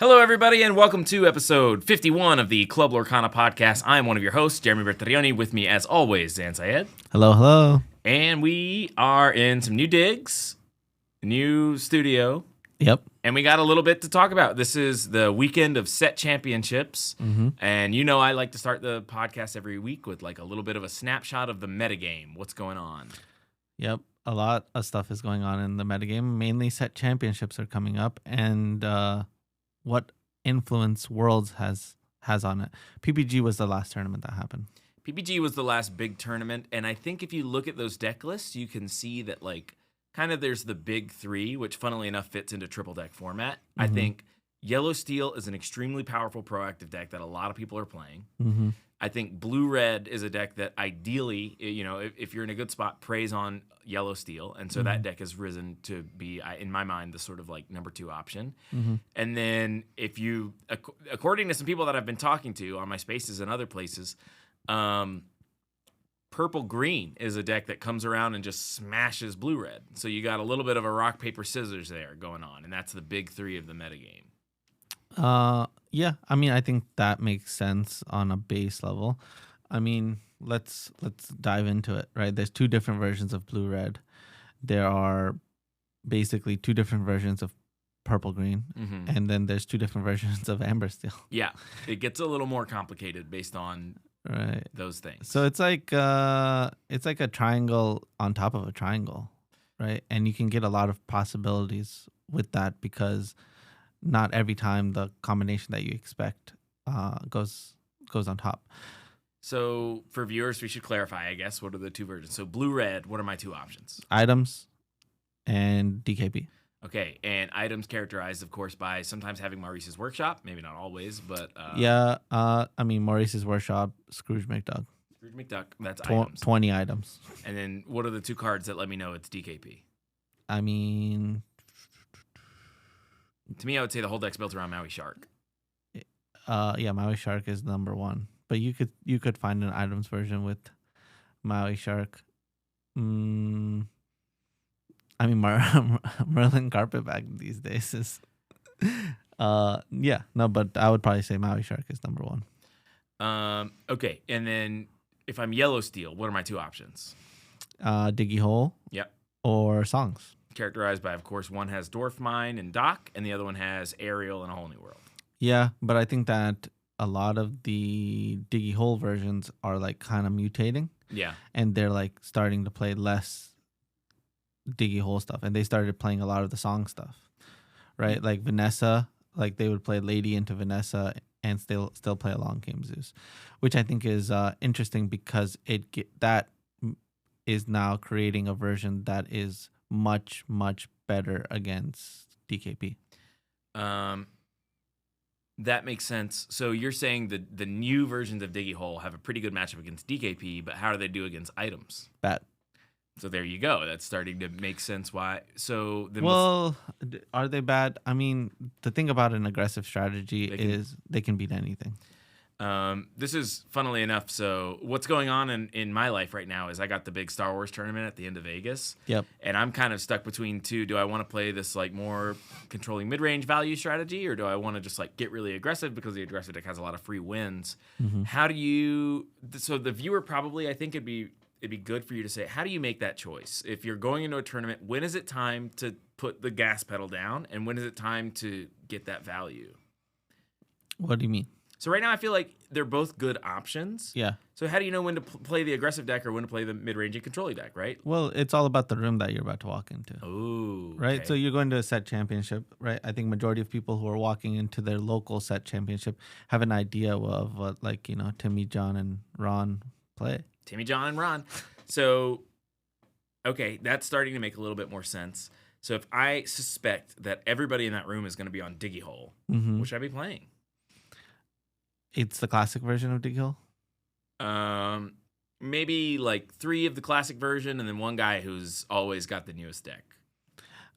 Hello, everybody, and welcome to episode 51 of the Club Lorcana podcast. I'm one of your hosts, Jeremy Bertarioni. With me, as always, Dan Syed. Hello, hello. And we are in some new digs, new studio. Yep. And we got a little bit to talk about. This is the weekend of set championships. Mm-hmm. And you know I like to start the podcast every week with like a little bit of a snapshot of the metagame. What's going on? Yep. A lot of stuff is going on in the metagame. Mainly set championships are coming up. And what influence Worlds has on it. PPG was the last tournament that happened. PPG was the last big tournament. And I think if you look at those deck lists, you can see that like kind of there's the big three, which funnily enough fits into triple deck format. Mm-hmm. I think Yellow Steel is an extremely powerful proactive deck that a lot of people are playing. Mm-hmm. I think Blue Red is a deck that ideally, you know, if you're in a good spot, preys on Yellow Steel. And so that deck has risen to be, in my mind, the sort of like number 2 option. Mm-hmm. And then if you, according to some people that I've been talking to on my spaces and other places, Purple Green is a deck that comes around and just smashes Blue Red. So you got a little bit of a rock, paper, scissors there going on. And that's the big 3 of the metagame. Yeah, I mean, I think that makes sense on a base level. I mean, let's dive into it, right? There's 2 different versions of Blue Red. There are basically 2 different versions of Purple Green, and then there's 2 different versions of Amber Steel. Yeah, it gets a little more complicated based on those things. So it's like a triangle on top of a triangle, right? And you can get a lot of possibilities with that because not every time the combination that you expect goes on top. So for viewers, we should clarify, I guess, what are the 2 versions? So Blue Red, what are my 2 options? Items and DKP. Okay, and items characterized, of course, by sometimes having Maurice's Workshop. Maybe not always, but... I mean, Maurice's Workshop, Scrooge McDuck. Scrooge McDuck, that's items. 20 items. And then what are the 2 cards that let me know it's DKP? I mean... To me, I would say the whole deck's built around Maui Shark. Yeah, Maui Shark is number 1. But you could find an items version with Maui Shark. I mean, Merlin Carpetbag these days is... but I would probably say Maui Shark is number 1. Okay, and then if I'm Yellow Steel, what are my 2 options? Diggy Hole. Yep. Or Songs. Characterized by, of course, one has Dwarf Mine and Dock, and the other one has Aerial and A Whole New World. Yeah, but I think that a lot of the Diggy Hole versions are like kind of mutating. Yeah. And they're like starting to play less Diggy Hole stuff. And they started playing a lot of the song stuff, right? Like Vanessa, like they would play Lady into Vanessa and still play a long game Zeus, which I think is interesting because that is now creating a version that is much, much better against DKP. That makes sense. So you're saying that the new versions of Diggy Hole have a pretty good matchup against DKP, but how do they do against items? Bad. So there you go. That's starting to make sense why. So then are they bad? I mean, the thing about an aggressive strategy is they can beat anything. This is funnily enough. So what's going on in my life right now is I got the big Star Wars tournament at the end of Vegas. Yep. And I'm kind of stuck between 2. Do I want to play this like more controlling mid-range value strategy, or do I want to just like get really aggressive because the aggressive deck has a lot of free wins? Mm-hmm. How do you? So the viewer probably, I think it'd be good for you to say, how do you make that choice? If you're going into a tournament, when is it time to put the gas pedal down, and when is it time to get that value? What do you mean? So right now I feel like they're both good options. Yeah. So how do you know when to play the aggressive deck or when to play the mid-range and controlling deck, right? Well, it's all about the room that you're about to walk into. Oh, right. Okay. So you're going to a set championship, right? I think majority of people who are walking into their local set championship have an idea of what, like, you know, Timmy, John, and Ron play. Timmy, John, and Ron. So, okay, that's starting to make a little bit more sense. So if I suspect that everybody in that room is going to be on Diggy Hole, what should I be playing? It's the classic version of Diggy Hole? Maybe like 3 of the classic version and then 1 guy who's always got the newest deck.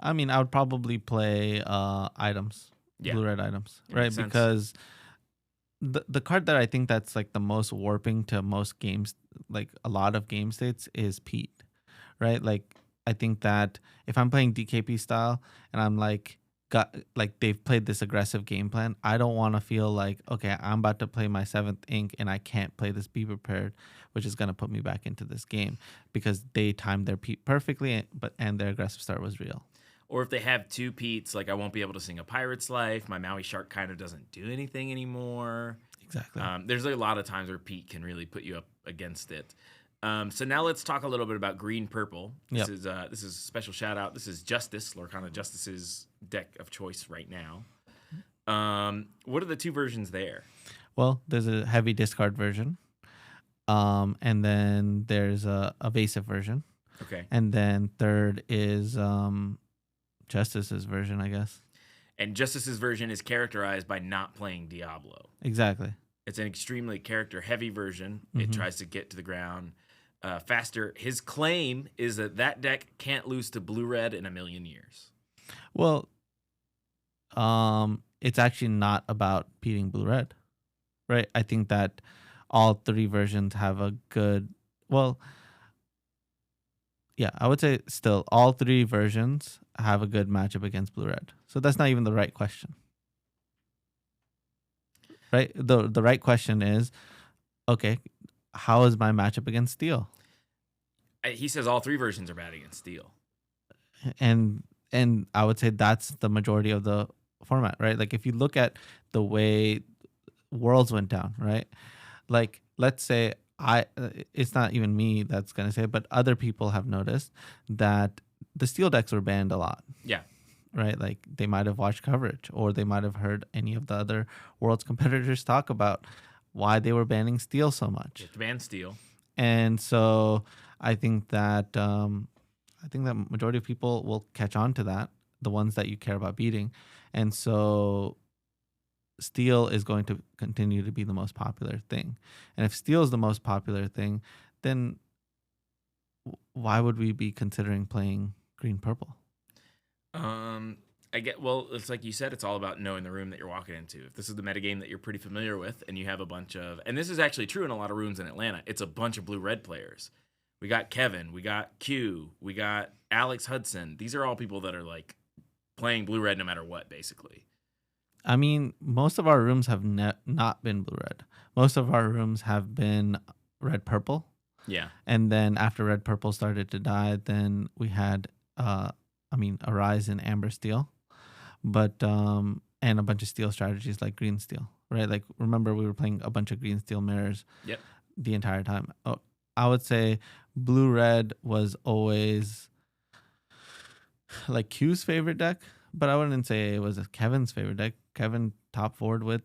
I mean, I would probably play items, Blue Red items, right? Because the card that I think that's like the most warping to most games, like a lot of game states, is Pete, right? Like I think that if I'm playing DKP style and I'm like got like they've played this aggressive game plan. I don't want to feel like, okay, I'm about to play my 7th ink and I can't play this Be Prepared, which is going to put me back into this game because they timed their peat perfectly, and their aggressive start was real. Or if they have 2 peats, like I won't be able to sing a Pirate's Life. My Maui Shark kind of doesn't do anything anymore. Exactly. There's a lot of times where peat can really put you up against it. So now let's talk a little bit about green purple. This is a special shout out. This is Justice, Lorcana Justice's deck of choice right now. What are the 2 versions there? Well, there's a heavy discard version, and then there's a evasive version. Okay. And then third is Justice's version, I guess. And Justice's version is characterized by not playing Diablo. Exactly. It's an extremely character-heavy version. It tries to get to the ground faster. His claim is that deck can't lose to blue-red in a million years. Well, it's actually not about beating blue-red, right? I think that all 3 versions have a good... Well, yeah, I would say still all 3 versions have a good matchup against blue-red. So that's not even the right question. Right? The right question is, okay, how is my matchup against steel? He says all 3 versions are bad against steel. And I would say that's the majority of the format, right? Like if you look at the way Worlds went down, right? Like let's say it's not even me that's going to say it, but other people have noticed that the steel decks were banned a lot. Yeah. Right? Like they might have watched coverage or they might have heard any of the other Worlds competitors talk about why they were banning steel so much. You have to ban steel. And so I think that majority of people will catch on to that, the ones that you care about beating. And so steel is going to continue to be the most popular thing. And if steel is the most popular thing, then why would we be considering playing green purple? It's like you said, it's all about knowing the room that you're walking into. If this is the metagame that you're pretty familiar with and you have a bunch of, and this is actually true in a lot of rooms in Atlanta, it's a bunch of blue-red players. We got Kevin, we got Q, we got Alex Hudson. These are all people that are like playing blue-red no matter what, basically. I mean, most of our rooms have not been blue-red. Most of our rooms have been red-purple. Yeah. And then after red-purple started to die, then we had, Arise in amber steel. But, and a bunch of steel strategies like green steel, right? Like, remember we were playing a bunch of green steel mirrors the entire time. Oh, I would say blue-red was always like Q's favorite deck, but I wouldn't say it was Kevin's favorite deck. Kevin top forward with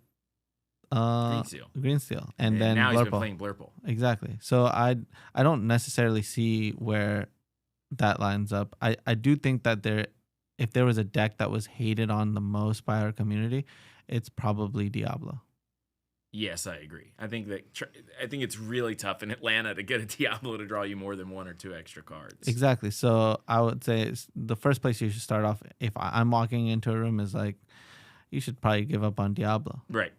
green steel, and then now Blurple. He's been playing Blurple. Exactly. So I don't necessarily see where that lines up. I do think that if there was a deck that was hated on the most by our community, it's probably Diablo. Yes, I agree. I think it's really tough in Atlanta to get a Diablo to draw you more than 1 or 2 extra cards. Exactly. So I would say the first place you should start off, if I'm walking into a room, is like, you should probably give up on Diablo. Right.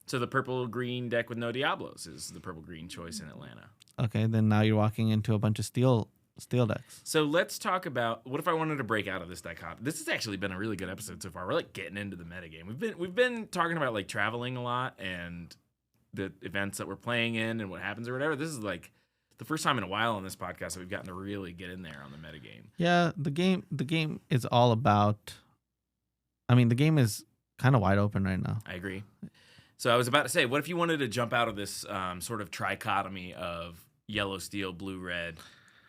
So the purple-green deck with no Diablos is the purple-green choice in Atlanta. Okay, then now you're walking into a bunch of steel decks. So let's talk about, what if I wanted to break out of this dichotomy? This has actually been a really good episode so far. We're like getting into the metagame. We've been talking about like traveling a lot and the events that we're playing in and what happens or whatever. This is like the first time in a while on this podcast that we've gotten to really get in there on the metagame. Yeah, the game is all about, the game is kind of wide open right now. I agree. So I was about to say, what if you wanted to jump out of this sort of trichotomy of yellow, steel, blue, red?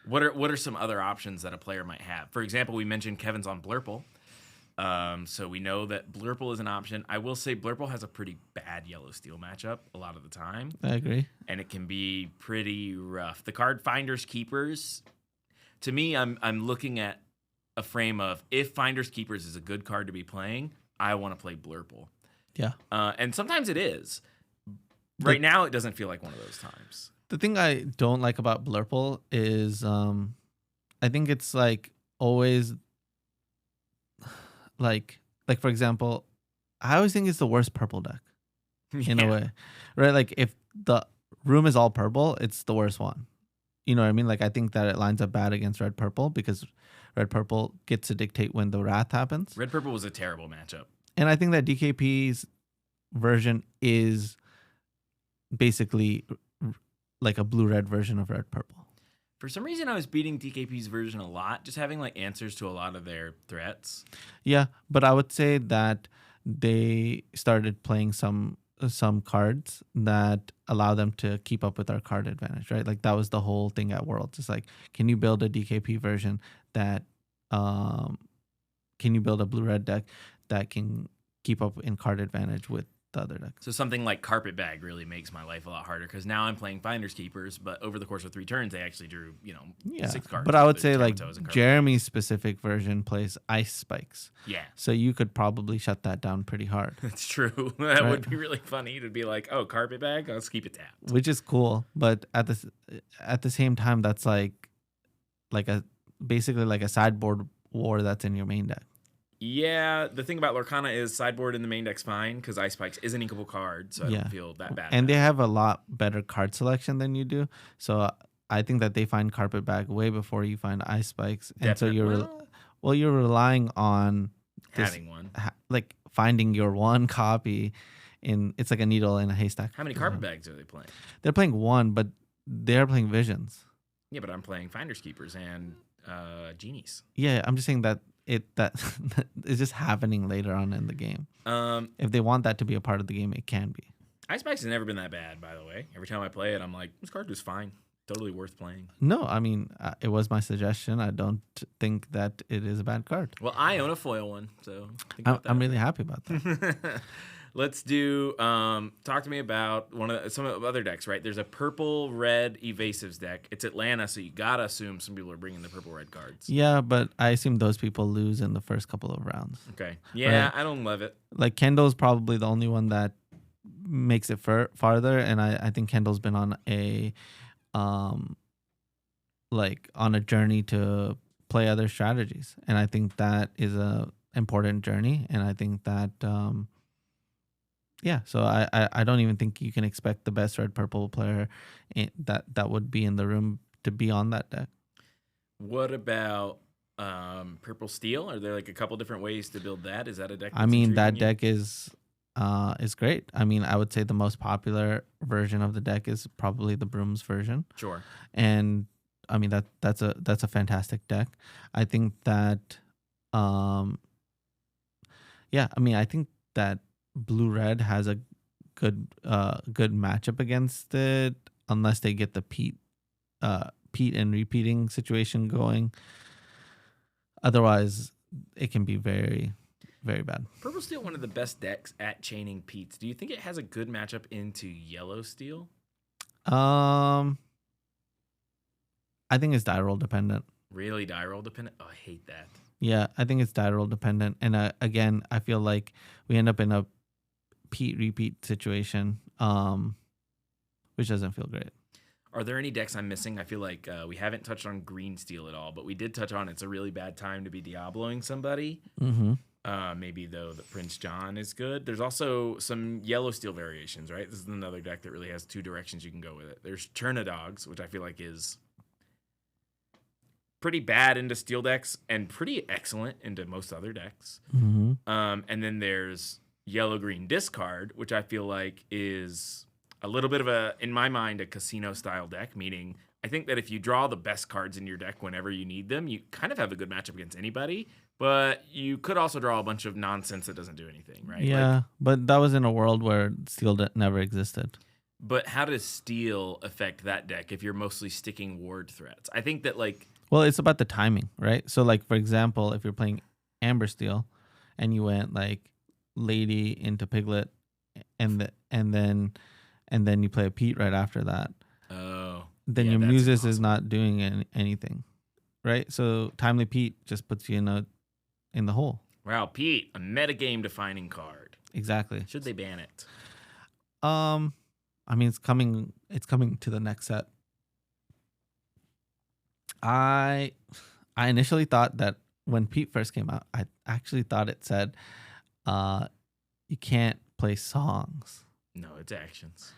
What are some other options that a player might have? For example, we mentioned Kevin's on Blurple. So we know that Blurple is an option. I will say Blurple has a pretty bad yellow steel matchup a lot of the time. I agree. And it can be pretty rough. The card Finders Keepers, to me, I'm looking at a frame of, if Finders Keepers is a good card to be playing, I want to play Blurple. Yeah. And sometimes it is. Right now, it doesn't feel like one of those times. The thing I don't like about Blurple is I think it's like always like for example, I always think it's the worst purple deck in a way, right? Like if the room is all purple, it's the worst one. You know what I mean? Like I think that it lines up bad against red purple because red purple gets to dictate when the wrath happens. Red purple was a terrible matchup. And I think that DKP's version is basically like a blue red version of red purple. For some reason, I was beating DKP's version a lot, just having like answers to a lot of their threats. Yeah, but I would say that they started playing some cards that allow them to keep up with our card advantage, right? Like that was the whole thing at Worlds. It's like, can you build a DKP version that can you build a blue red deck that can keep up in card advantage with the other decks? So something like Carpetbag really makes my life a lot harder because now I'm playing Finders Keepers, but over the course of 3 turns, they actually drew, 6 cards. But I would say like Jeremy's specific version plays Ice Spikes. Yeah. So you could probably shut that down pretty hard. That's true. That would be really funny to be like, oh, Carpetbag, let's keep it tapped. Which is cool, but at the same time, that's basically like a sideboard war that's in your main deck. Yeah, the thing about Lorcana is sideboard in the main deck's fine because Ice Spikes is an inkable card, so I don't feel that bad. And they have a lot better card selection than you do. So I think that they find Carpetbag way before you find Ice Spikes. And Definitely. so you're relying on having one. Like finding your one copy it's like a needle in a haystack. How many Carpetbags are they playing? They're playing one, but they're playing Visions. Yeah, but I'm playing Finders Keepers and Genies. Yeah, I'm just saying that that is just happening later on in the game. If they want that to be a part of the game, it can be. Ice Spikes has never been that bad, by the way. Every time I play it, I'm like, this card was fine. Totally worth playing. No, I mean, it was my suggestion. I don't think that it is a bad card. Well, I own a foil one, so think about that. I'm really happy about that. Let's do, talk to me about some of the other decks, right? There's a purple-red Evasives deck. It's Atlanta, so you got to assume some people are bringing the purple-red cards. Yeah, but I assume those people lose in the first couple of rounds. Okay. Yeah, right? I don't love it. Like, Kendall's probably the only one that makes it farther, and I think Kendall's been on a journey to play other strategies, and I think that is a important journey, and I think that so I don't even think you can expect the best red purple player that would be in the room to be on that deck. What about purple steel? Are there like a couple different ways to build that? Is that a deck? I mean, that deck is great. I mean, I would say the most popular version of the deck is probably the Brooms version. Sure. And I mean that's a fantastic deck. I think that I think that blue red has a good matchup against it unless they get the Pete and repeating situation going. Otherwise, it can be very, very bad. Purple Steel, one of the best decks at chaining Pete's. Do you think it has a good matchup into Yellow Steel? I think it's die roll dependent. Really die roll dependent? Oh, I hate that. Yeah, I think it's die roll dependent. And again, I feel like we end up in a Pete repeat situation, which doesn't feel great. Are there any decks I'm missing? I feel like we haven't touched on green steel at all, but we did touch on it's a really bad time to be Diabloing somebody. Mm-hmm. Maybe, though, the Prince John is good. There's also some yellow steel variations, right? This is another deck that really has 2 directions you can go with it. There's Turnidogs, which I feel like is pretty bad into steel decks and pretty excellent into most other decks. Mm-hmm. And then there's yellow-green discard, which I feel like is a little bit of in my mind, a casino-style deck, meaning I think that if you draw the best cards in your deck whenever you need them, you kind of have a good matchup against anybody, but you could also draw a bunch of nonsense that doesn't do anything, right? Yeah, but that was in a world where steel never existed. But how does steel affect that deck if you're mostly sticking ward threats? I think that, well, it's about the timing, right? So, like, for example, if you're playing Amber Steel and you went, like, Lady into Piglet and then you play a Pete right after that. Oh. Then your Muses is not doing anything, right? So Timely Pete just puts you in the hole. Wow, Pete, a metagame defining card. Exactly. Should they ban it? I mean, it's coming to the next set. I initially thought that when Pete first came out, I actually thought it said you can't play songs. No, it's actions.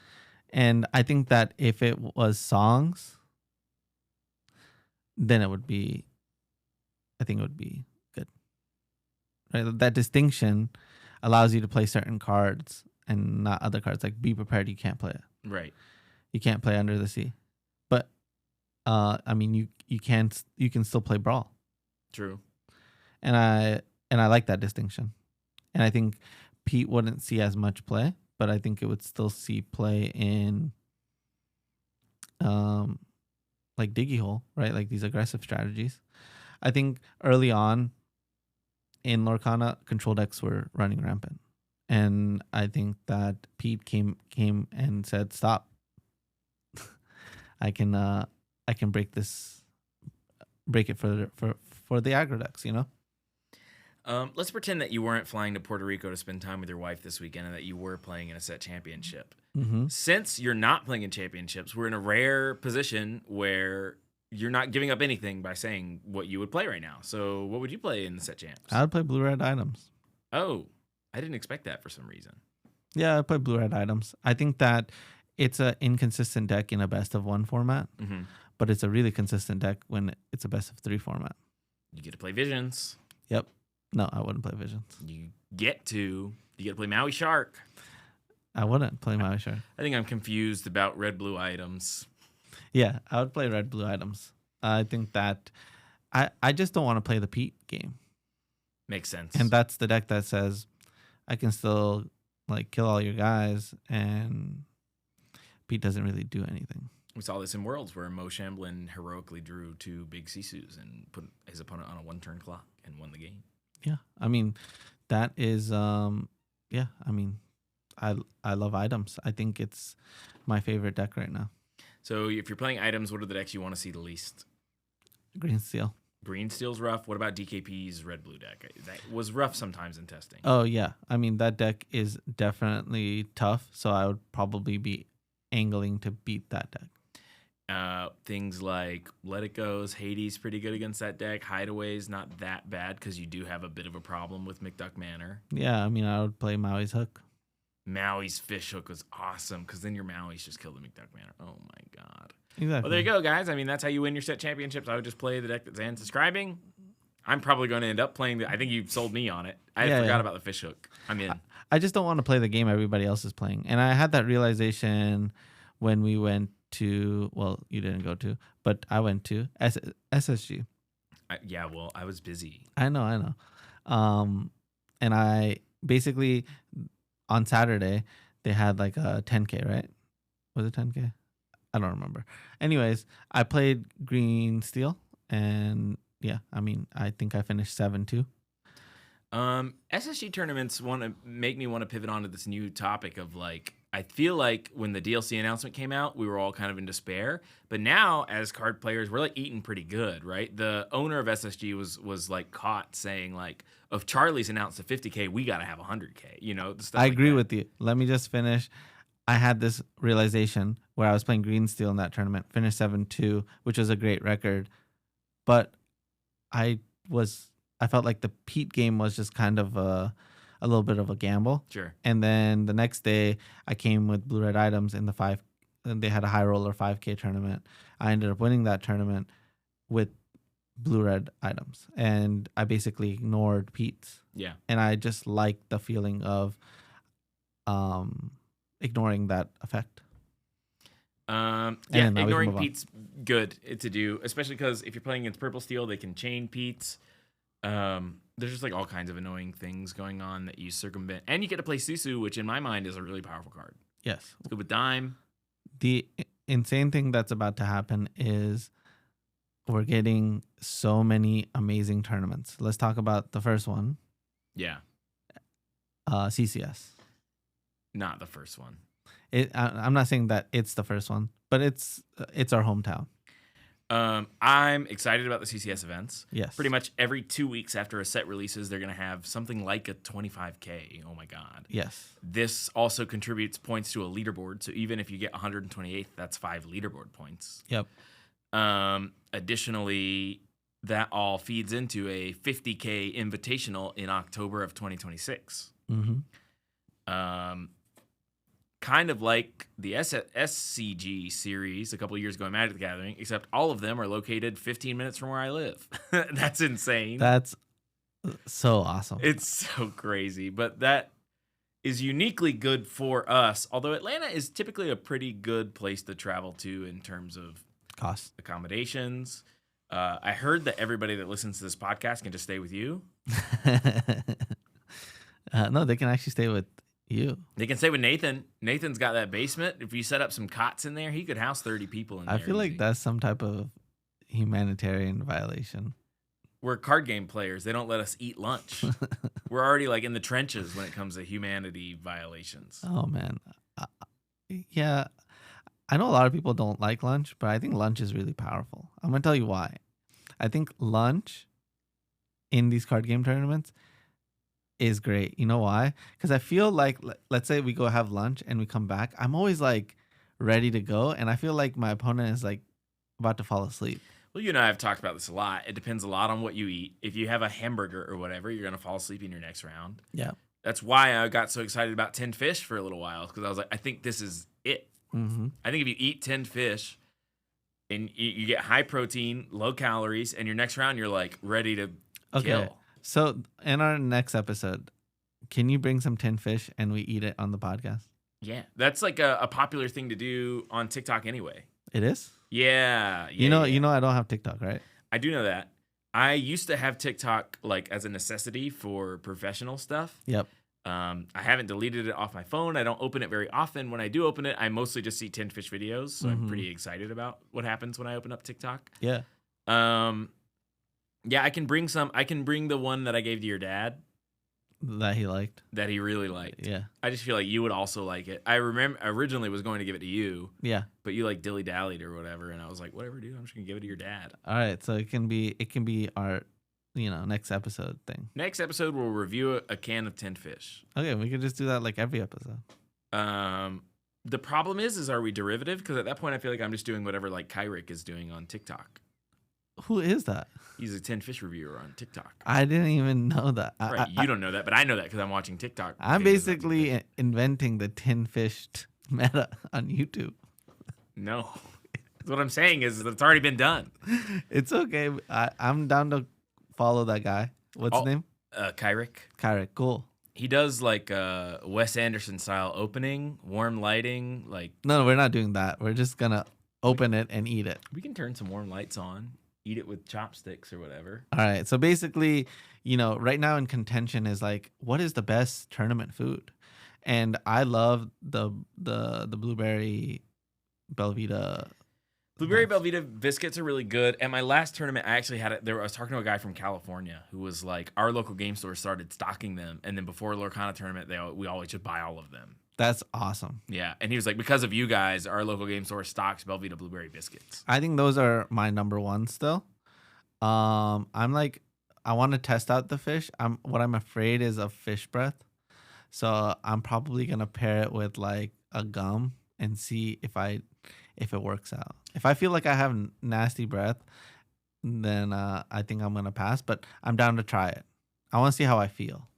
And I think that if it was songs, then I think it would be good. Right? That distinction allows you to play certain cards and not other cards. Like Be Prepared, you can't play it. Right. You can't play Under the Sea. But I mean, you can still play Brawl. True. And I like that distinction. And I think Pete wouldn't see as much play, but I think it would still see play in like Diggy Hole, right? Like these aggressive strategies. I think early on in Lorcana, control decks were running rampant. And I think that Pete came and said, "Stop. I can break it for the aggro decks, you know?" Let's pretend that you weren't flying to Puerto Rico to spend time with your wife this weekend and that you were playing in a set championship. Mm-hmm. Since you're not playing in championships, we're in a rare position where you're not giving up anything by saying what you would play right now. So what would you play in the set champs? I would play blue-red items. Oh, I didn't expect that for some reason. Yeah, I'd play blue-red items. I think that it's an inconsistent deck in a best-of-1 format, but it's a really consistent deck when it's a best-of-3 format. You get to play Visions. Yep. No, I wouldn't play Visions. You get to play Maui Shark. I wouldn't play Maui Shark. I think I'm confused about red-blue items. Yeah, I would play red-blue items. I think that I just don't want to play the Pete game. Makes sense. And that's the deck that says I can still like kill all your guys, and Pete doesn't really do anything. We saw this in Worlds where Mo Shamblin heroically drew 2 big Sisus and put his opponent on a 1-turn clock and won the game. Yeah, I mean, that is, yeah, I mean, I love items. I think it's my favorite deck right now. So if you're playing items, what are the decks you want to see the least? Green Steel. Green Steel's rough. What about DKP's red-blue deck? That was rough sometimes in testing. Oh, yeah. I mean, that deck is definitely tough, so I would probably be angling to beat that deck. Things like Let It Go's Hades pretty good against that deck. Hideaway's not that bad because you do have a bit of a problem with McDuck Manor. Yeah, I mean, I would play Maui's Hook. Maui's Fish Hook was awesome because then your Maui's just killed the McDuck Manor. Oh my god. Exactly. Well, there you go, guys. I mean, that's how you win your set championships. I would just play the deck that Zan's describing. I'm probably going to end up playing I think you sold me on it. I forgot about the Fish Hook. I'm in. I just don't want to play the game everybody else is playing. And I had that realization when we went to, well, you didn't go to, but I went to SSG. Yeah, well, I was busy. I know. And I basically, on Saturday, they had like a 10K, right? Was it 10K? I don't remember. Anyways, I played Green Steel, and yeah, I mean, I think I finished 7-2. SSG tournaments want to make me want to pivot onto this new topic of like, I feel like when the DLC announcement came out, we were all kind of in despair. But now, as card players, we're like eating pretty good, right? The owner of SSG was like caught saying like, if Charlie's announced a 50K, we got to have 100K. You know, I agree with you. Let me just finish. I had this realization where I was playing Green Steel in that tournament, finished 7-2, which was a great record. But I felt like the Pete game was just kind of a little bit of a gamble. Sure. And then the next day, I came with blue-red items in the 5. And they had a high roller 5K tournament. I ended up winning that tournament with blue-red items. And I basically ignored Pete's. Yeah. And I just liked the feeling of ignoring that effect. Yeah, ignoring Pete's good to do, especially because if you're playing against Purple Steel, they can chain Pete's. There's just like all kinds of annoying things going on that you circumvent, and you get to play Susu, which in my mind is a really powerful card. Yes, it's good with Dime. The insane thing that's about to happen is we're getting so many amazing tournaments. Let's talk about the first one. Yeah. CCS. Not the first one. I'm not saying that it's the first one, but it's our hometown. I'm excited about the CCS events. Yes. Pretty much every 2 weeks after a set releases, they're going to have something like a 25K. Oh my God. Yes. This also contributes points to a leaderboard. So even if you get 128th, that's 5 leaderboard points. Yep. Additionally, that all feeds into a 50K invitational in October of 2026. Mm-hmm. kind of like the SCG series a couple of years ago in Magic the Gathering, except all of them are located 15 minutes from where I live. That's insane. That's so awesome. It's so crazy, but that is uniquely good for us. Although Atlanta is typically a pretty good place to travel to in terms of Cost. accommodations. I heard that everybody that listens to this podcast can just stay with you. No, they can actually stay with you. They can stay with Nathan. Nathan's got that basement. If you set up some cots in there, he could house 30 people in there. I feel like easy. that's some type of humanitarian violation. We're card game players. They don't let us eat lunch. We're already like in the trenches when it comes to humanity violations. Oh man, yeah. I know a lot of people don't like lunch, but I think lunch is really powerful. I'm gonna tell you why. I think lunch in these card game tournaments is great. You know why? Because I feel like, let's say we go have lunch and we come back, I'm always like ready to go, and I feel like my opponent is like about to fall asleep. Well, you and I have talked about this a lot. It depends a lot on what you eat. If you have a hamburger or whatever, you're going to fall asleep in your next round. Yeah. That's why I got so excited about 10 fish for a little while, because I was like, I think this is it. Mm-hmm. I think if you eat 10 fish and you get high protein, low calories, and your next round, you're like ready to kill. So in our next episode, can you bring some 10 fish and we eat it on the podcast? Yeah. That's like a popular thing to do on TikTok anyway. It is? Yeah. You know, I don't have TikTok, right? I do know that. I used to have TikTok like as a necessity for professional stuff. Yep. I haven't deleted it off my phone. I don't open it very often. When I do open it, I mostly just see 10 fish videos. So I'm pretty excited about what happens when I open up TikTok. Yeah. Yeah, I can bring some. I can bring the one that I gave to your dad That he liked. that he really liked. Yeah. I just feel like you would also like it. I remember originally was going to give it to you, Yeah. but you like dilly-dallied or whatever, and I was like, whatever, dude. I'm just gonna give it to your dad. All right. So it can be our, next episode thing. Next episode, we'll review a can of 10 fish. Okay, we could just do that like every episode. The problem is are we derivative? Because at that point, I feel like I'm just doing whatever like Kyrick is doing on TikTok. Who is that? He's a 10 fish reviewer on TikTok. I didn't even know that. Right, you don't know that, but I know that because I'm watching TikTok. I'm videos on basically TikTok. inventing the 10 fished meta on YouTube. No. What I'm saying is it's already been done. It's okay. I'm down to follow that guy. What's his name? Kyrick. Kyrick. Cool. He does like Wes Anderson style opening, warm lighting. Like No, we're not doing that. We're just going to open it and eat it. we can turn some warm lights on, eat it with chopsticks or whatever. All right. So basically, right now in contention is like, what is the best tournament food? And I love the blueberry Belvita. Blueberry Belvita biscuits are really good. At my last tournament, I actually had it there. I was talking to a guy from California who was like, our local game store started stocking them, and then before Lorcana tournament, we always just buy all of them. That's awesome. Yeah, and he was like, because of you guys, our local game store stocks Belvita blueberry biscuits. I think those are my number one still. I'm like, I want to test out the fish. What I'm afraid is of fish breath. So I'm probably gonna pair it with like a gum and see if it works out. If I feel like I have nasty breath, then I think I'm gonna pass. But I'm down to try it. I want to see how I feel.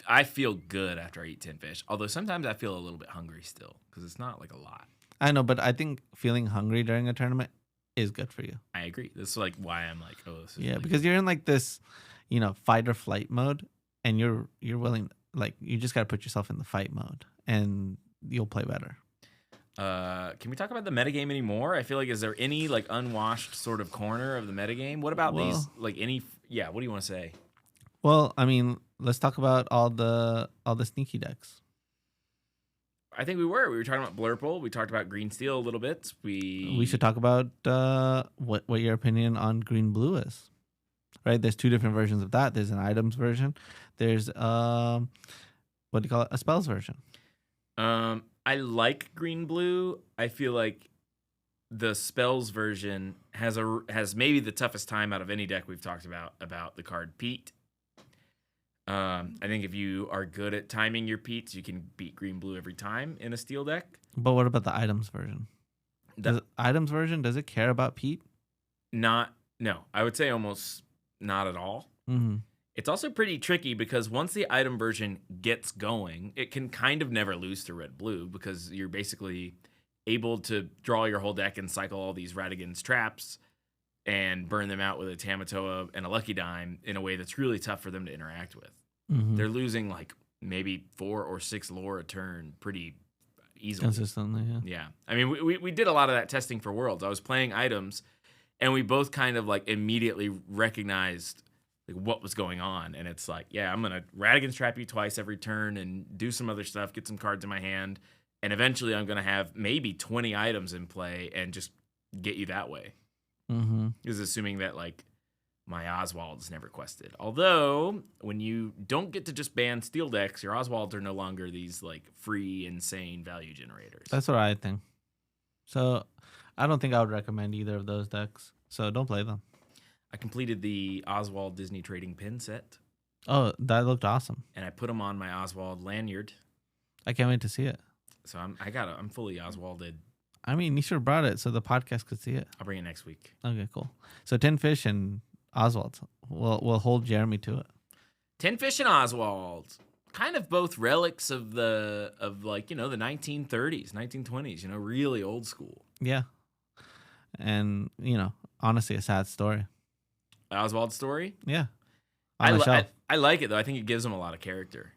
I feel good after I eat 10 fish. Although sometimes I feel a little bit hungry still because it's not like a lot. I know, but I think feeling hungry during a tournament is good for you. I agree. This is like why I'm like, oh, this is Yeah, really because you're in like this, fight or flight mode, and you're willing, like you just gotta put yourself in the fight mode, and you'll play better. Can we talk about the metagame anymore? I feel like, is there any like unwashed sort of corner of the metagame? What about these like yeah, what do you want to say? Well, I mean, let's talk about all the sneaky decks. I think we were talking about Blurple. We talked about Green Steel a little bit. We should talk about what your opinion on Green Blue is. Right? There's two different versions of that. There's an items version. There's what do you call it? A spells version. I like Green Blue. I feel like the spells version has maybe the toughest time out of any deck we've talked about the card Pete. I think if you are good at timing your Petes, you can beat Green Blue every time in a steel deck. But what about the items version? Items version, does it care about Pete? No, I would say almost not at all. Mm-hmm. It's also pretty tricky because once the item version gets going, it can kind of never lose to red blue because you're basically able to draw your whole deck and cycle all these Radigan's traps and burn them out with a Tamatoa and a Lucky Dime in a way that's really tough for them to interact with. Mm-hmm. They're losing like maybe 4 or 6 lore a turn pretty easily. Consistently, yeah. Yeah. I mean, we did a lot of that testing for Worlds. I was playing items, and we both kind of like immediately recognized like what was going on. And it's like, yeah, I'm going to Radigan's trap you twice every turn and do some other stuff, get some cards in my hand. And eventually I'm going to have maybe 20 items in play and just get you that way. Mm-hmm. Is assuming that like my Oswald is never quested. Although when you don't get to just ban steel decks, your Oswalds are no longer these like free, insane value generators. That's what I think. So I don't think I would recommend either of those decks. So don't play them. I completed the Oswald Disney Trading Pin set. Oh, that looked awesome. And I put them on my Oswald lanyard. I can't wait to see it. So I'm fully Oswalded. I mean, you should have brought it so the podcast could see it. I'll bring it next week. Okay, cool. So Tin Fish and Oswald. We'll hold Jeremy to it. Tin Fish and Oswald. Kind of both relics of the 1930s, 1920s, really old school. Yeah. And, honestly, a sad story. Oswald's story? Yeah. I like it, though. I think it gives him a lot of character.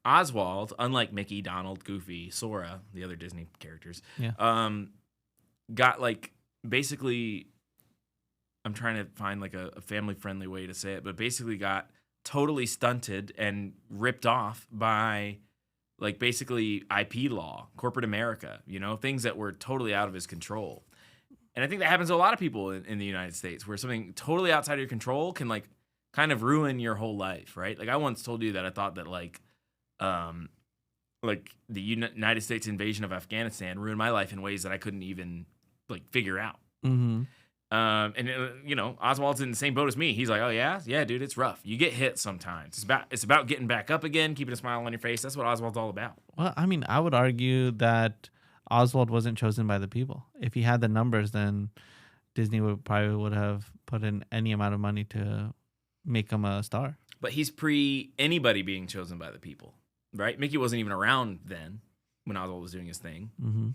Oswald, unlike Mickey, Donald, Goofy, Sora, the other Disney characters, got like basically, I'm trying to find like a family-friendly way to say it, but basically got totally stunted and ripped off by like basically IP law, corporate America, things that were totally out of his control. And I think that happens to a lot of people in the United States, where something totally outside of your control can like kind of ruin your whole life, right? Like I once told you that I thought that like the United States invasion of Afghanistan ruined my life in ways that I couldn't even like figure out. Mm-hmm. Oswald's in the same boat as me. He's like, oh yeah, dude, it's rough. You get hit sometimes. It's about getting back up again, keeping a smile on your face. That's what Oswald's all about. Well, I mean, I would argue that Oswald wasn't chosen by the people. If he had the numbers, then Disney would have put in any amount of money to make him a star. But he's pre anybody being chosen by the people, right? Mickey wasn't even around then when Oswald was doing his thing. Mm-hmm.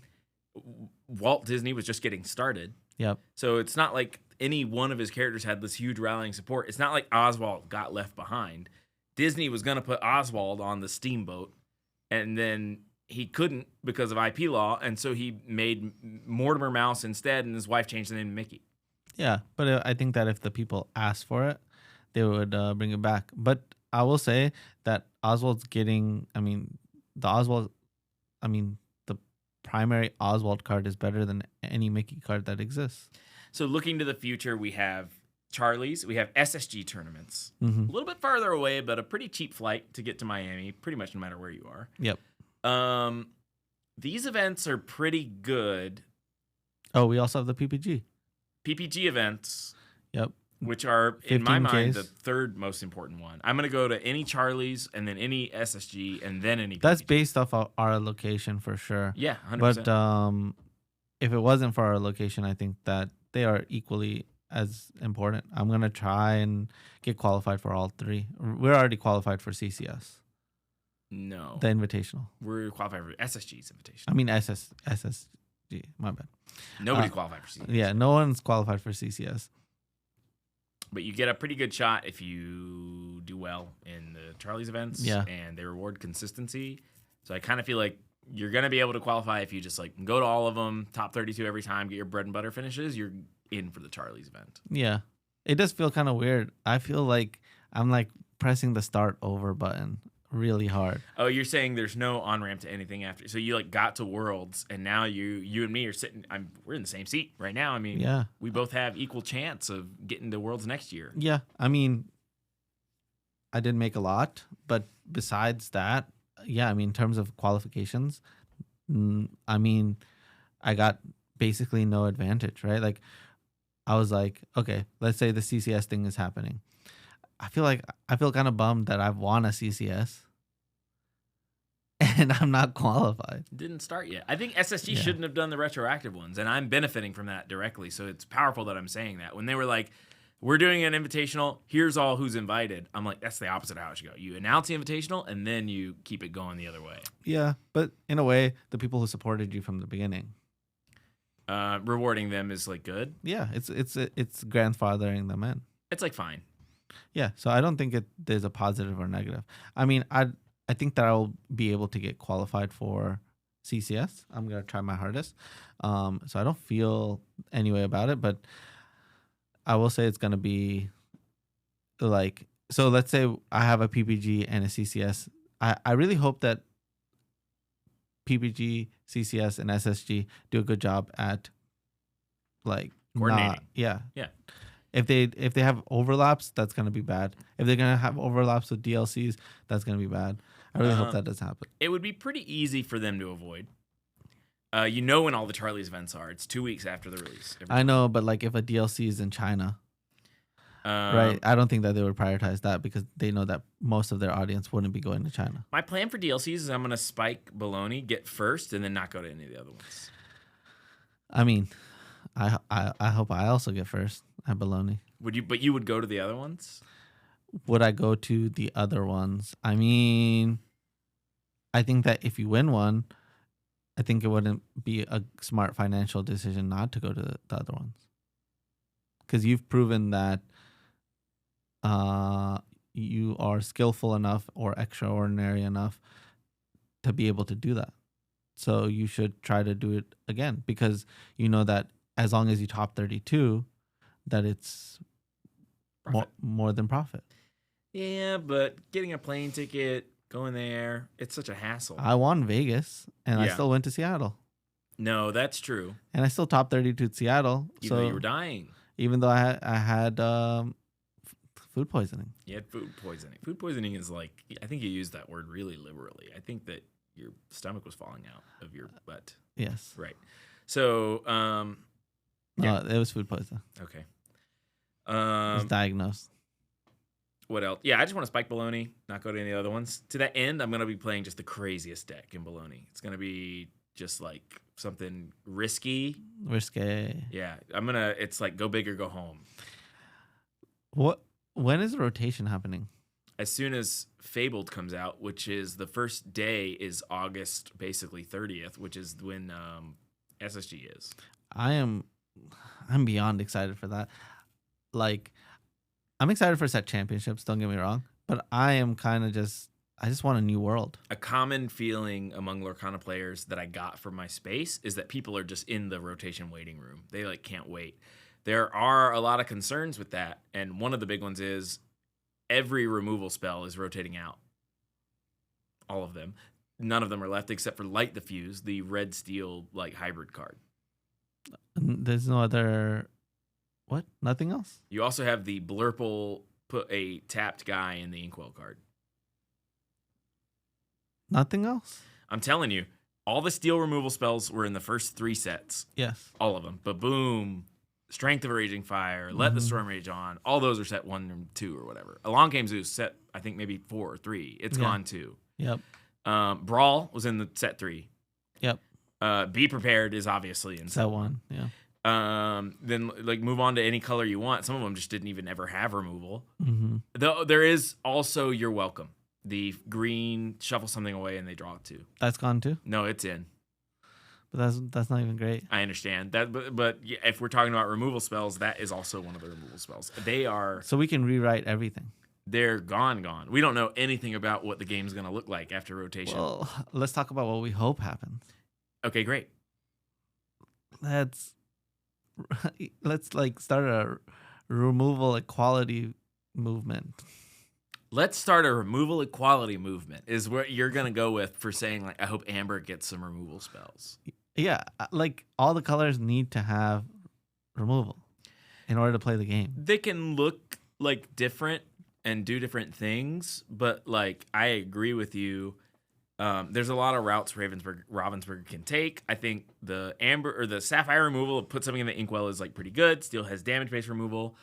Walt Disney was just getting started. Yep. So it's not like any one of his characters had this huge rallying support. It's not like Oswald got left behind. Disney was going to put Oswald on the steamboat, and then he couldn't because of IP law, and so he made Mortimer Mouse instead, and his wife changed the name to Mickey. Yeah, but I think that if the people asked for it, they would bring it back. But I will say that Oswald's getting, the primary Oswald card is better than any Mickey card that exists. So looking to the future, we have Charlie's, we have SSG tournaments. Mm-hmm. A little bit farther away, but a pretty cheap flight to get to Miami, pretty much no matter where you are. Yep. These events are pretty good. Oh, we also have the PPG. PPG events. Yep. Which are, in my 15Ks. mind, the third most important one. I'm going to go to any Charlie's and then any SSG and then any That's PPG. based off of our location for sure. Yeah, 100%. But if it wasn't for our location, I think that they are equally as important. I'm going to try and get qualified for all three. We're already qualified for CCS. No. The Invitational. We're qualified for SSG's invitation. I mean SSG. My bad. Nobody's qualified for CCS. Yeah, no one's qualified for CCS. But you get a pretty good shot if you do well in the Charlie's events. Yeah. And they reward consistency. So I kind of feel like you're going to be able to qualify if you just like go to all of them, top 32 every time, get your bread and butter finishes. You're in for the Charlie's event. Yeah. It does feel kind of weird. I feel like I'm like pressing the start over button really hard. Oh, you're saying there's no on-ramp to anything after. So you like got to Worlds and now you and me are sitting, we're in the same seat right now. I mean, yeah, we both have equal chance of getting to Worlds next year. Yeah. I mean, I didn't make a lot, but besides that, yeah, I mean, in terms of qualifications, I mean, I got basically no advantage, right? Like, I was like, okay, let's say the CCS thing is happening. I feel kind of bummed that I've won a CCS and I'm not qualified. Didn't start yet. I think SSG shouldn't have done the retroactive ones, and I'm benefiting from that directly. So it's powerful that I'm saying that. When they were like, we're doing an invitational. Here's all who's invited. I'm like, that's the opposite of how it should go. You announce the invitational, and then you keep it going the other way. Yeah, but in a way, the people who supported you from the beginning. Rewarding them is like good. Yeah, it's grandfathering them in. It's like fine. Yeah, so I don't think there's a positive or negative. I mean, I think that I'll be able to get qualified for CCS. I'm gonna try my hardest. So I don't feel any way about it, but I will say it's gonna be like, so let's say I have a PPG and a CCS. I really hope that PPG, CCS, and SSG do a good job at like Coordinating. Yeah. Yeah. If they have overlaps, that's gonna be bad. If they're gonna have overlaps with DLCs, that's gonna be bad. I really hope that doesn't happen. It would be pretty easy for them to avoid. You know when all the Charlie's events are. It's 2 weeks after the release. I know, but like if a DLC is in China, right? I don't think that they would prioritize that because they know that most of their audience wouldn't be going to China. My plan for DLCs is I'm gonna spike Baloney, get first, and then not go to any of the other ones. I mean, I hope I also get first at Baloney. Would you? But you would go to the other ones? Would I go to the other ones? I mean, I think that if you win one, I think it wouldn't be a smart financial decision not to go to the other ones. Because you've proven that you are skillful enough or extraordinary enough to be able to do that. So you should try to do it again because you know that as long as you top 32, that it's more than profit. Yeah, but getting a plane ticket, going there, it's such a hassle. I won Vegas and I still went to Seattle. No, that's true. And I still top 32 at Seattle. Even though you were dying. Even though I had food poisoning. You had food poisoning. Food poisoning is like, I think you used that word really liberally. I think that your stomach was falling out of your butt. Yes. Right. So, no, it was food poisoning. Okay. It was diagnosed. What else? Yeah, I just want to spike Baloney, not go to any other ones. To that end, I'm going to be playing just the craziest deck in Baloney. It's going to be just like something risky. Risque. Yeah, it's like go big or go home. When is the rotation happening? As soon as Fabled comes out, which is the first day is August, basically 30th, which is when SSG is. I'm beyond excited for that. Like, I'm excited for set championships, don't get me wrong, but I am kind of I just want a new world. A common feeling among Lorcana players that I got from my space is that people are just in the rotation waiting room. They like can't wait. There are a lot of concerns with that, and one of the big ones is every removal spell is rotating out. All of them. None of them are left except for Light the Fuse, the red steel like hybrid card. There's no other. What? Nothing else? You also have the Blurple put a tapped guy in the Inkwell card. Nothing else? I'm telling you, all the steel removal spells were in the first 3 sets. Yes. All of them. But boom, Strength of a Raging Fire, Let the Storm Rage On. All those are set 1 and 2 or whatever. Along Came Zeus set, I think maybe 4 or 3. It's gone 2. Yep. Brawl was in the set 3. Yep. Be Prepared is obviously in set 1. Yeah. Then like move on to any color you want. Some of them just didn't even ever have removal. Mm-hmm. Though there is also You're Welcome. The green shuffle something away and they draw it too. That's gone too? No, it's in. But that's not even great. I understand that, but yeah, if we're talking about removal spells, that is also one of the removal spells. They are so we can rewrite everything. They're gone. We don't know anything about what the game's going to look like after rotation. Well, let's talk about what we hope happens. Okay, great. Let's like start a removal equality movement. Let's start a removal equality movement is what you're going to go with for saying, like, I hope Amber gets some removal spells. Yeah, like all the colors need to have removal in order to play the game. They can look like different and do different things, but like I agree with you. There's a lot of routes Ravensburger can take. I think the Amber or the Sapphire removal, put something in the Inkwell is like pretty good. Steel has damage-based removal.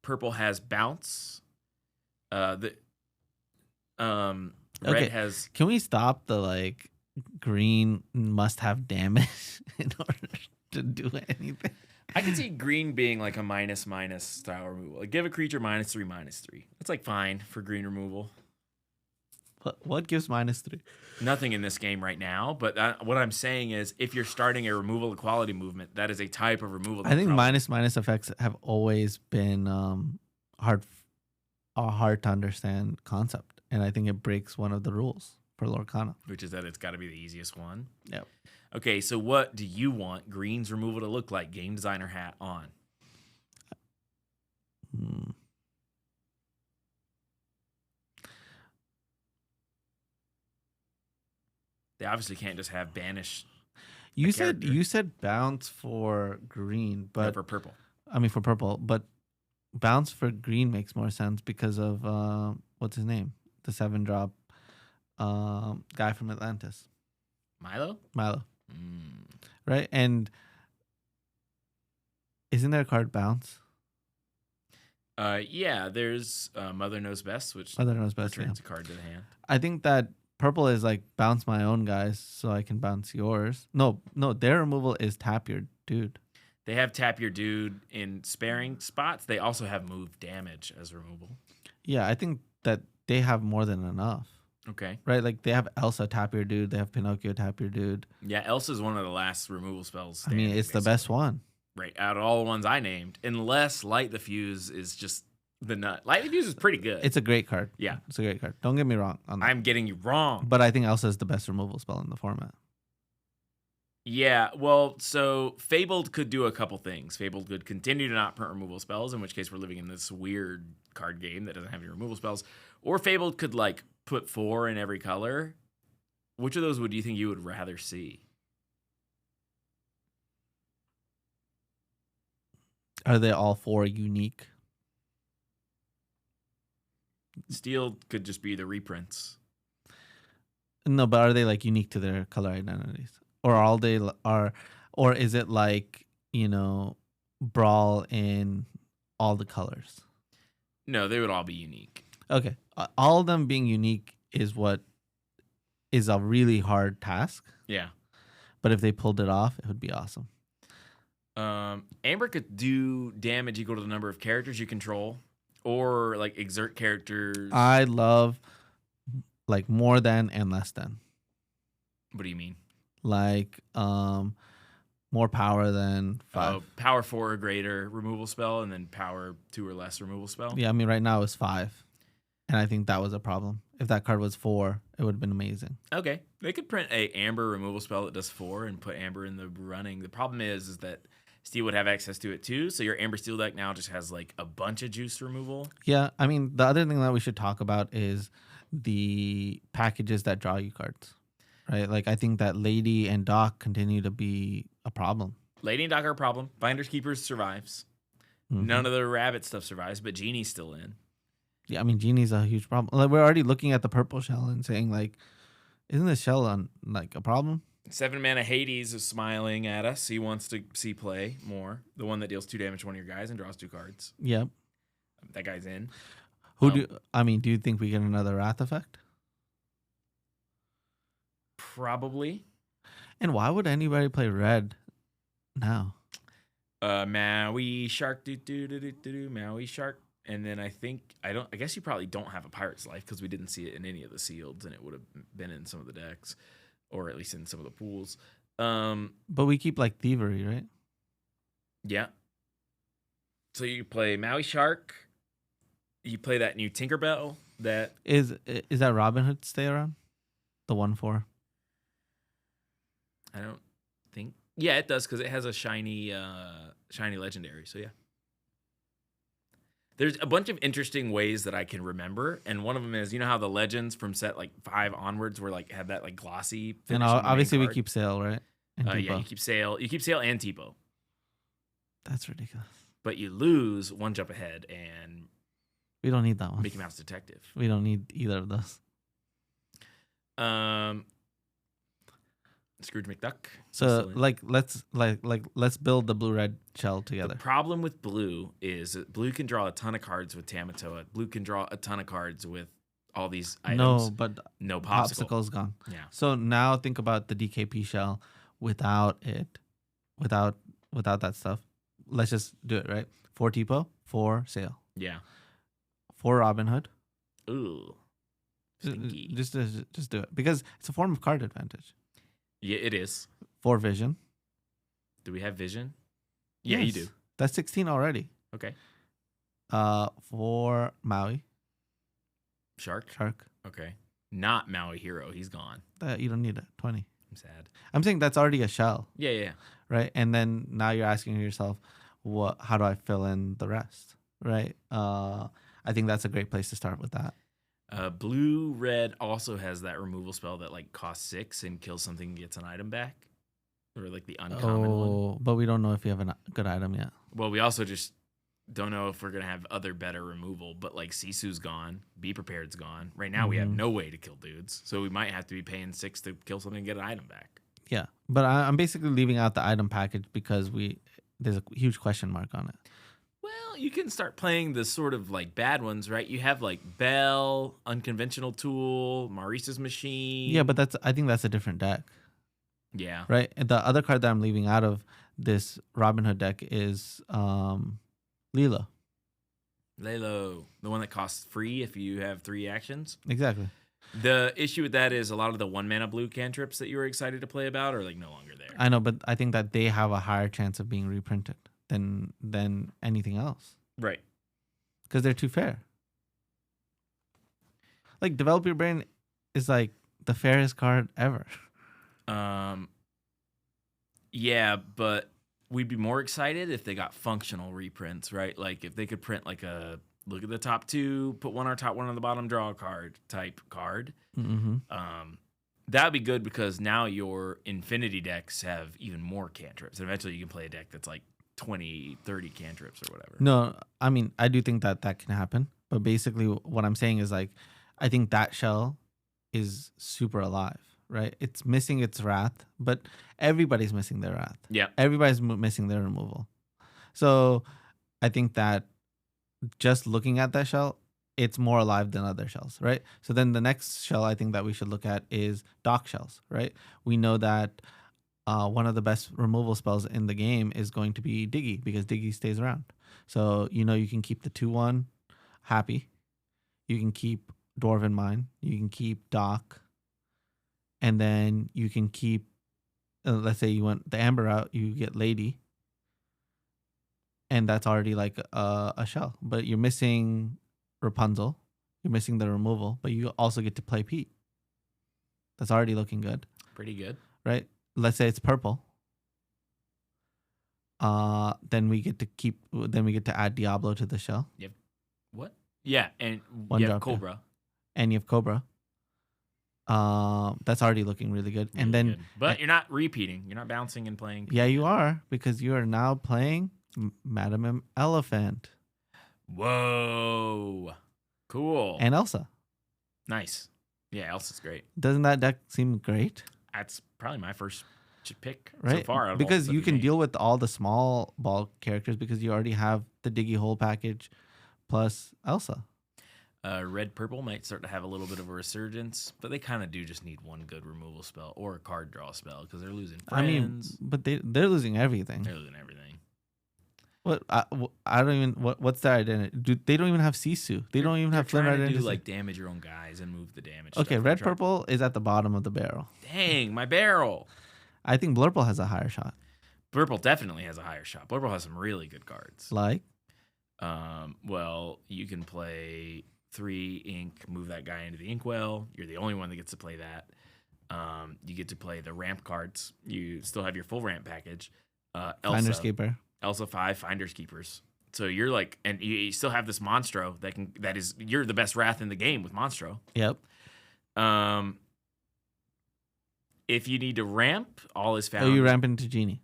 Purple has bounce. Red has. Can we stop the like green must have damage in order to do anything? I can see green being like a minus style removal. Like give a creature -3/-3. That's like fine for green removal. What gives -3? Nothing in this game right now, but what I'm saying is if you're starting a removal equality movement, that is a type of removal. I think minus effects have always been hard to understand concept, and I think it breaks one of the rules for Lorcana, which is that it's got to be the easiest one. Yep. Okay, so what do you want green's removal to look like? Game designer hat on. They obviously can't just have banish. You said bounce for green, but for purple. I mean for purple, but bounce for green makes more sense because of what's his name? The 7-drop guy from Atlantis. Milo. Right? And isn't there a card bounce? Yeah, there's Mother Knows Best, which returns a card to the hand. I think that purple is like bounce my own guys so I can bounce yours. No, their removal is tap your dude. They have tap your dude in sparing spots. They also have move damage as removal. Yeah, I think that they have more than enough. Okay. Right? Like they have Elsa tap your dude. They have Pinocchio tap your dude. Yeah, Elsa's one of the last removal spells. I mean, it's basically the best one. Right. Out of all the ones I named, unless Light the Fuse is just the nut. Light the Fuse is pretty good. It's a great card. Yeah. It's a great card. Don't get me wrong on that. I'm getting you wrong. But I think Elsa is the best removal spell in the format. Yeah, well, so Fabled could do a couple things. Fabled could continue to not print removal spells, in which case we're living in this weird card game that doesn't have any removal spells. Or Fabled could, like, put 4 in every color. Which of those would you think you would rather see? Are they all 4 unique? Steel could just be the reprints. No, but are they, like, unique to their color identities? Or is it like, Brawl in all the colors? No, they would all be unique. Okay. All of them being unique is what is a really hard task. Yeah. But if they pulled it off, it would be awesome. Amber could do damage equal to the number of characters you control, or like exert characters. I love like more than and less than. What do you mean? Like more power than 5. Power 4 or greater removal spell, and then power 2 or less removal spell. Yeah, I mean right now it's 5, and I think that was a problem. If that card was 4, it would have been amazing. Okay, they could print a Amber removal spell that does 4 and put Amber in the running. The problem is that Steel would have access to it too, so your Amber Steel deck now just has like a bunch of juice removal. Yeah, I mean the other thing that we should talk about is the packages that draw you cards. Right, like I think that Lady and Doc continue to be a problem. Lady and Doc are a problem. Finders Keepers survives. Mm-hmm. None of the rabbit stuff survives, but Genie's still in. Yeah, I mean Genie's a huge problem. Like we're already looking at the purple shell and saying like, isn't this shell on like a problem? 7-mana Hades is smiling at us. He wants to see play more. The one that deals 2 damage to one of your guys and draws 2 cards. Yep, that guy's in. Do you think we get another Wrath effect? Probably. And why would anybody play red now? Maui Shark, Maui Shark. And then I guess you probably don't have a Pirate's Life because we didn't see it in any of the sealeds, and it would have been in some of the decks, or at least in some of the pools. But we keep like Thievery, right? Yeah. So you play Maui Shark. You play that new Tinkerbell. That is that Robin Hood stay around? The 1/4. I don't think. Yeah, it does because it has a shiny legendary. So yeah. There's a bunch of interesting ways that I can remember, and one of them is how the legends from set like 5 onwards were like had that like glossy finish. And obviously we keep Sail, right? Yeah, you keep Sail. You keep Sail and Tipo. That's ridiculous. But you lose 1 jump ahead, and we don't need that one. Mickey Mouse Detective. We don't need either of those. Scrooge McDuck. So let's build the blue-red shell together. The problem with blue is that blue can draw a ton of cards with Tamatoa. Blue can draw a ton of cards with all these items. No, but no popsicle's gone. Yeah. So now think about the DKP shell without it, without that stuff. let's just do it, right? 4 Tipo, 4 Sale, Yeah. 4 Robin Hood. Ooh. Stinky. Just do it because it's a form of card advantage. Yeah, it is. 4 Vision. Do we have vision? Yeah, you Yes. do. That's 16 already. Okay. 4 Maui Shark. Okay. Not Maui Hero. He's gone. You don't need it. 20. I'm sad. I'm saying that's already a shell, Yeah. right? And then now you're asking yourself, how do I fill in the rest, right? I think that's a great place to start with that. Blue red also has that removal spell that like costs 6 and kills something and gets an item back, or like the uncommon one. But we don't know if you have a good item yet. Well, we also just don't know if we're gonna have other better removal. But like Sisu's gone, Be Prepared's gone. Right now we have no way to kill dudes, so we might have to be paying 6 to kill something and get an item back. Yeah, but I'm basically leaving out the item package because there's a huge question mark on it. Well, you can start playing the sort of like bad ones, right? You have like Bell, Unconventional Tool, Maurice's Machine. Yeah, but I think that's a different deck. Yeah. Right? And the other card that I'm leaving out of this Robin Hood deck is Lilo. Lalo, the one that costs free if you have 3 actions. Exactly. The issue with that is a lot of the 1 mana blue cantrips that you were excited to play about are like no longer there. I know, but I think that they have a higher chance of being reprinted than anything else. Right. Because they're too fair. Like, Develop Your Brain is like the fairest card ever. Yeah, but we'd be more excited if they got functional reprints, right? Like if they could print like a look at the top 2, put one on top, one on the bottom, draw a card type card. Mm-hmm. That'd be good because now your infinity decks have even more cantrips. And eventually you can play a deck that's like 20, 30 cantrips or whatever. No, I mean, I do think that can happen. But basically what I'm saying is like, I think that shell is super alive, right? It's missing its wrath, but everybody's missing their wrath. Yeah. Everybody's missing their removal. So I think that just looking at that shell, it's more alive than other shells, right? So then the next shell I think that we should look at is dock shells, right? We know that one of the best removal spells in the game is going to be Diggy because Diggy stays around. So, you can keep the 2/1 happy. You can keep Dwarven Mine. You can keep Dock. And then you can keep, let's say you want the Amber out, you get Lady. And that's already like a shell. But you're missing Rapunzel. You're missing the removal. But you also get to play Pete. That's already looking good. Pretty good. Right? Let's say it's purple. Then we get to add Diablo to the shell. Yep. What? Yeah, and you have Cobra. And you have Cobra. That's already looking really good. Really and then good. But you're not repeating. You're not bouncing and playing. Yeah, you are, because you are now playing Madame M. Elephant. Whoa. Cool. And Elsa. Nice. Yeah, Elsa's great. Doesn't that deck seem great? That's probably my first pick right? so far. Because you can deal with all the small ball characters because you already have the Diggy Hole package plus Elsa. Red Purple might start to have a little bit of a resurgence, but they kind of do just need one good removal spell or a card draw spell because they're losing friends. I mean, but they're losing everything. They're losing everything. What I don't even what's their identity? They don't even have Sisu. They don't even have Flynn identity. Do like damage your own guys and move the damage. Okay, Red Purple is at the bottom of the barrel. Dang, my barrel. I think Blurple has a higher shot. Blurple definitely has a higher shot. Blurple has some really good cards. Like, well, you can play 3 ink, move that guy into the inkwell. You're the only one that gets to play that. You get to play the ramp cards. You still have your full ramp package. Elsa. Finder's Keeper. Elsa 5 Finders Keepers. So you're like, and you still have this Monstro you're the best Wrath in the game with Monstro. Yep. If you need to ramp, all is found. Oh, you ramp into Genie.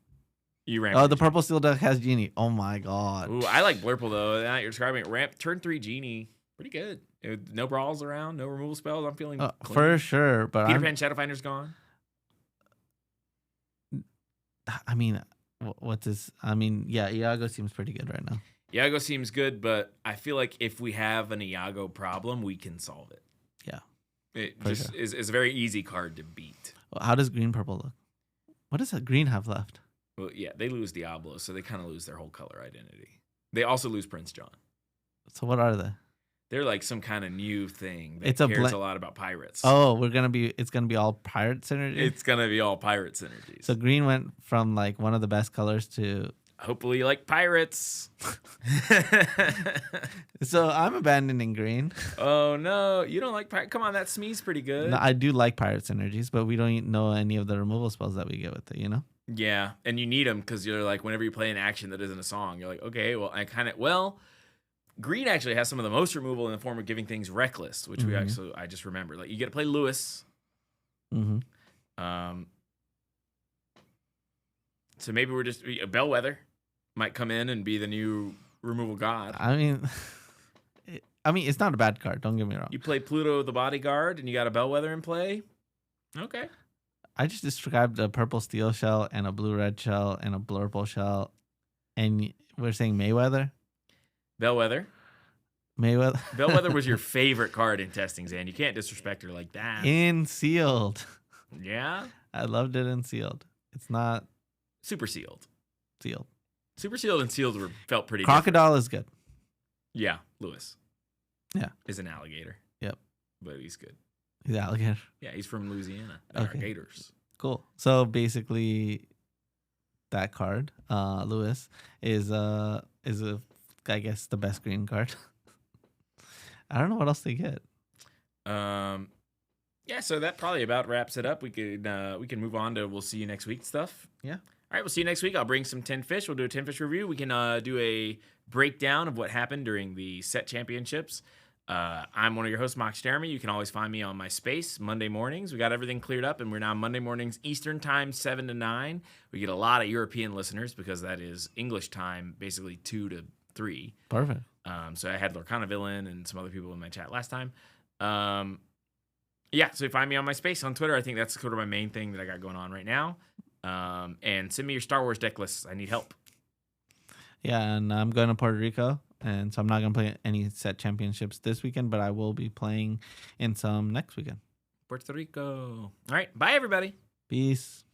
You ramp. Oh, the Purple Steel deck has Genie. Oh my god. Ooh, I like Blurple though. Now you're describing it. Ramp turn 3 Genie. Pretty good. No brawls around, no removal spells. I'm feeling clean. For sure. But Peter Pan Shadowfinder's gone. I mean, what's this? I mean, yeah, Iago seems pretty good right now. Iago seems good, but I feel like if we have an Iago problem, we can solve it. Yeah. It just is a very easy card to beat. Well, how does Green Purple look? What does Green have left? Well, yeah, they lose Diablo, so they kind of lose their whole color identity. They also lose Prince John. So what are they? They're like some kind of new thing that It's a cares a lot about pirates. Oh, it's gonna be all pirate synergy. It's gonna be all pirate synergies. So green went from like one of the best colors to. Hopefully, you like pirates. So I'm abandoning green. Oh no, you don't like pirate? Come on, that Smee's pretty good. No, I do like pirate synergies, but we don't know any of the removal spells that we get with it. You know. Yeah, and you need them because you're like, whenever you play an action that isn't a song, you're like, okay, well, green actually has some of the most removal in the form of giving things reckless, which I just remember. Like, you get to play Lewis. Mm-hmm. So maybe we're just a Bellwether might come in and be the new removal god. I mean, it's not a bad card. Don't get me wrong. You play Pluto the Bodyguard, and you got a Bellwether in play. Okay. I just described a purple steel shell and a blue red shell and a blurple shell, and we're saying Mayweather. Bellwether. Bellwether was your favorite card in testing, Zan. You can't disrespect her like that. In sealed. Yeah. I loved it in sealed. It's not super sealed. Sealed. Super sealed and sealed felt pretty. Crocodile is good. Yeah, Lewis. Yeah, is an alligator. Yep, but he's good. He's an alligator. Yeah, he's from Louisiana. Okay. Gators. Cool. So basically, that card, Lewis, is I guess the best green card. I don't know what else they get. Yeah, so that probably about wraps it up. We can move on to we'll see you next week stuff. Yeah. All right, we'll see you next week. I'll bring some 10 fish. We'll do a 10 fish review. We can do a breakdown of what happened during the set championships. I'm one of your hosts, Mox Jeremy. You can always find me on my space Monday mornings. We got everything cleared up, and we're now Monday mornings Eastern time, 7 to 9. We get a lot of European listeners because that is English time, basically 2 to 3. Perfect. So I had Lorcana Villain and some other people in my chat last time. Yeah, so you find me on my space on Twitter. I think that's sort of my main thing that I got going on right now. And send me your Star Wars deck lists. I need help. Yeah, and I'm going to Puerto Rico, and so I'm not going to play any set championships this weekend, but I will be playing in some next weekend. Puerto Rico. All right, bye, everybody. Peace.